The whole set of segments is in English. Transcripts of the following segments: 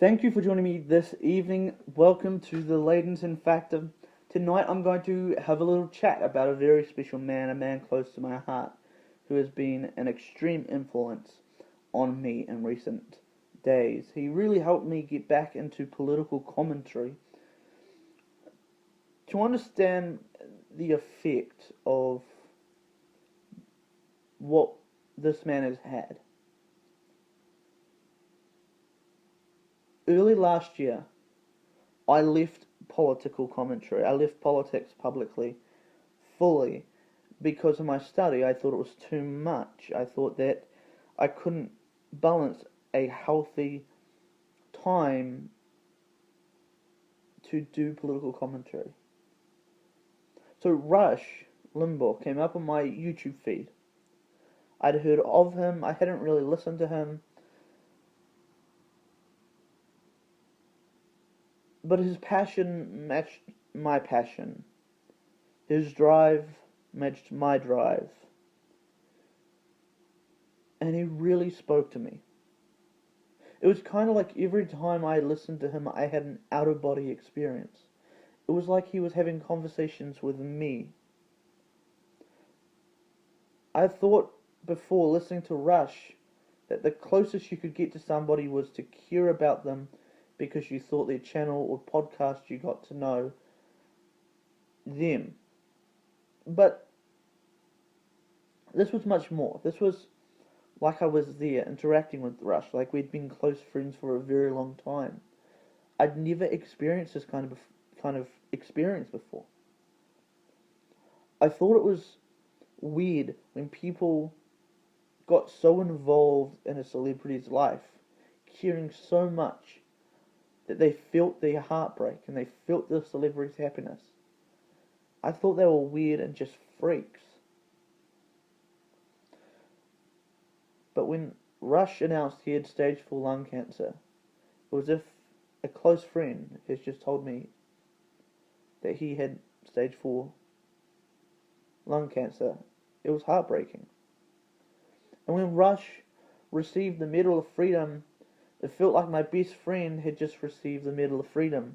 Thank you for joining me this evening. Welcome to the Laydenton Factor. Tonight I'm going to have a little chat about a very special man, a man close to my heart, who has been an extreme influence on me in recent days. He really helped me get back into political commentary to understand the effect of what this man has had. Early last year, I left political commentary. I left politics publicly, fully, because of my study. I thought it was too much. I thought that I couldn't balance a healthy time to do political commentary. So Rush Limbaugh came up on my YouTube feed. I'd heard of him. I hadn't really listened to him. But his passion matched my passion. His drive matched my drive. And he really spoke to me. It was kind of like every time I listened to him, I had an out-of-body experience. It was like he was having conversations with me. I thought before listening to Rush that the closest you could get to somebody was to care about them because you thought their channel or podcast you got to know them. But this was much more. This was like I was there interacting with Rush, like we'd been close friends for a very long time. I'd never experienced this kind of experience before. I thought it was weird when people got so involved in a celebrity's life, caring so much that they felt their heartbreak and they felt the celebrity's happiness. I thought they were weird and just freaks. But when Rush announced he had stage 4 lung cancer, it was as if a close friend has just told me that he had stage 4 lung cancer. It was heartbreaking. And when Rush received the Medal of Freedom, it felt like my best friend had just received the Medal of Freedom.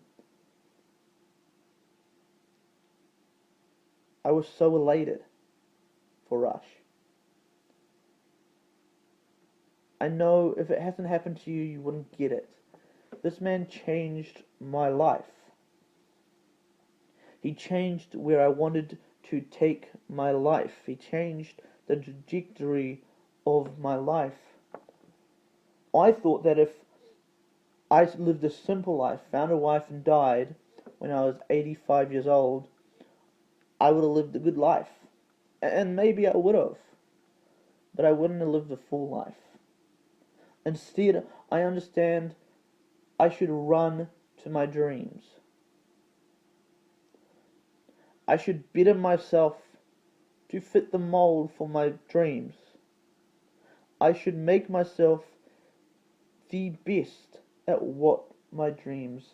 I was so elated for Rush. I know if it hasn't happened to you, you wouldn't get it. This man changed my life. He changed where I wanted to take my life. He changed the trajectory of my life. I thought that if I lived a simple life, found a wife and died when I was 85 years old, I would have lived a good life. And maybe I would have. But I wouldn't have lived a full life. Instead, I understand I should run to my dreams. I should better myself to fit the mold for my dreams. I should make myself the best at what my dreams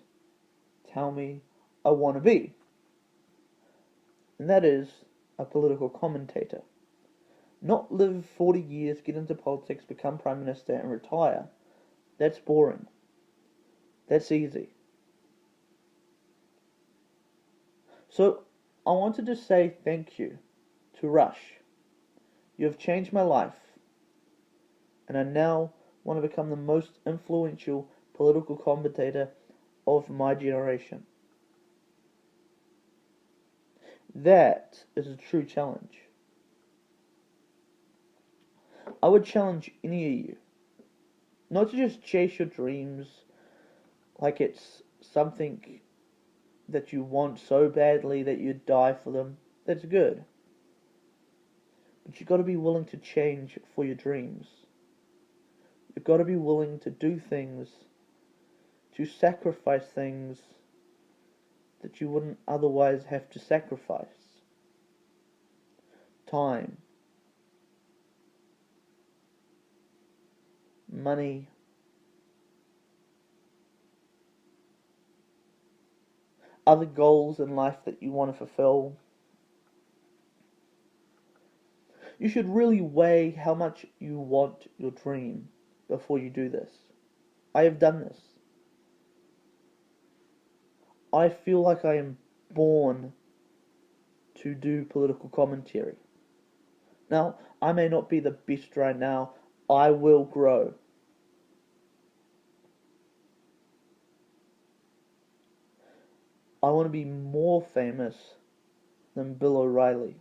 tell me I want to be. And that is a political commentator. Not live 40 years, get into politics, become Prime Minister and retire. That's boring. That's easy. So I wanted to say thank you to Rush. You have changed my life. And I now want to become the most influential political commentator of my generation. That is a true challenge. I would challenge any of you not to just chase your dreams like it's something that you want so badly that you'd die for them. That's good. But you've got to be willing to change for your dreams. You've got to be willing to do things, to sacrifice things that you wouldn't otherwise have to sacrifice. Time, money, other goals in life that you want to fulfill. You should really weigh how much you want your dream before you do this. I have done this. I feel like I am born to do political commentary. Now, I may not be the best right now. I will grow. I want to be more famous than Bill O'Reilly.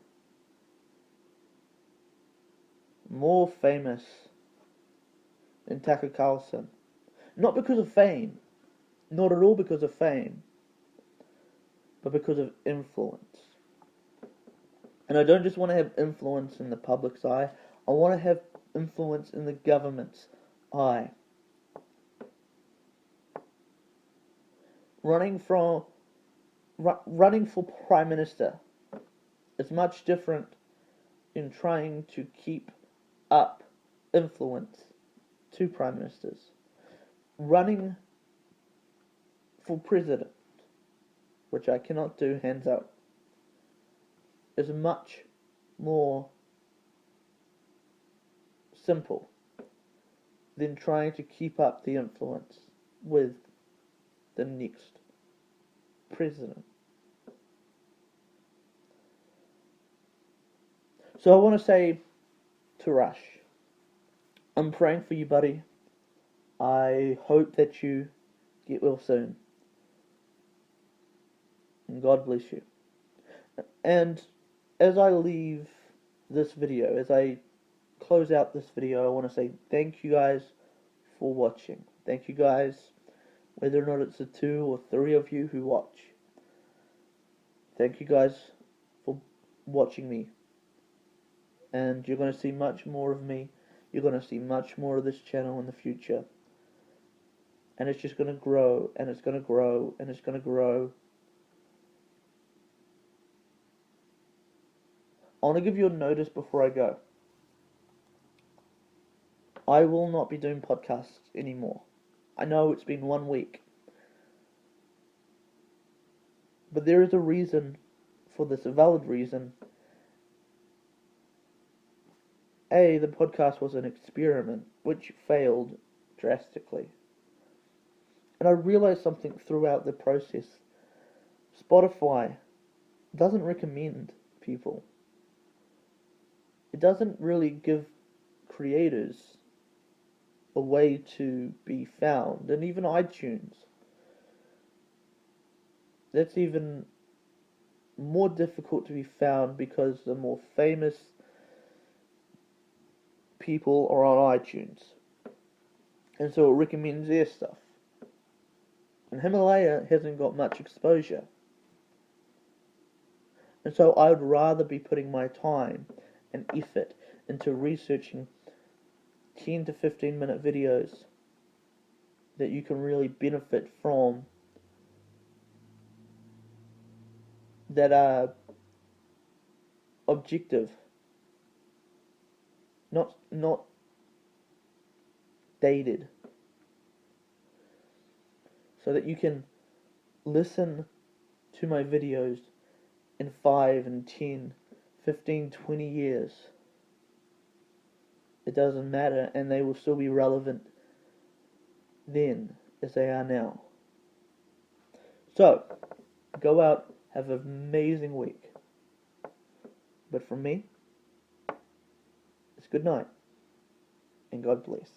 More famous than Tucker Carlson. Not because of fame. Not at all because of fame. But because of influence. And I don't just want to have influence in the public's eye. I want to have influence in the government's eye. Running for Prime Minister is much different in trying to keep up influence to Prime Ministers. Running for President, which I cannot do hands up, is much more simple than trying to keep up the influence with the next president. So I want to say to Rush, I'm praying for you, buddy. I hope that you get well soon. And God bless you. And as I leave this video, as I close out this video, I want to say thank you guys for watching. Thank you guys, whether or not it's the 2 or 3 of you who watch. Thank you guys for watching me. And you're going to see much more of me. You're going to see much more of this channel in the future. And it's just going to grow, and it's going to grow, and it's going to grow. I want to give you a notice before I go. I will not be doing podcasts anymore. I know it's been 1 week. But there is a reason for this, a valid reason. The podcast was an experiment, which failed drastically. And I realized something throughout the process. Spotify doesn't recommend people. It doesn't really give creators a way to be found. And even iTunes. That's even more difficult to be found because the more famous people are on iTunes. And so it recommends their stuff. And Himalaya hasn't got much exposure. And so I would rather be putting my time and effort into researching 10 to 15 minute videos that you can really benefit from, that are objective, not dated, so that you can listen to my videos in 5 and 10, 15, 20 years. It doesn't matter, and they will still be relevant then as they are now. So, go out, have an amazing week. But from me, it's good night, and God bless.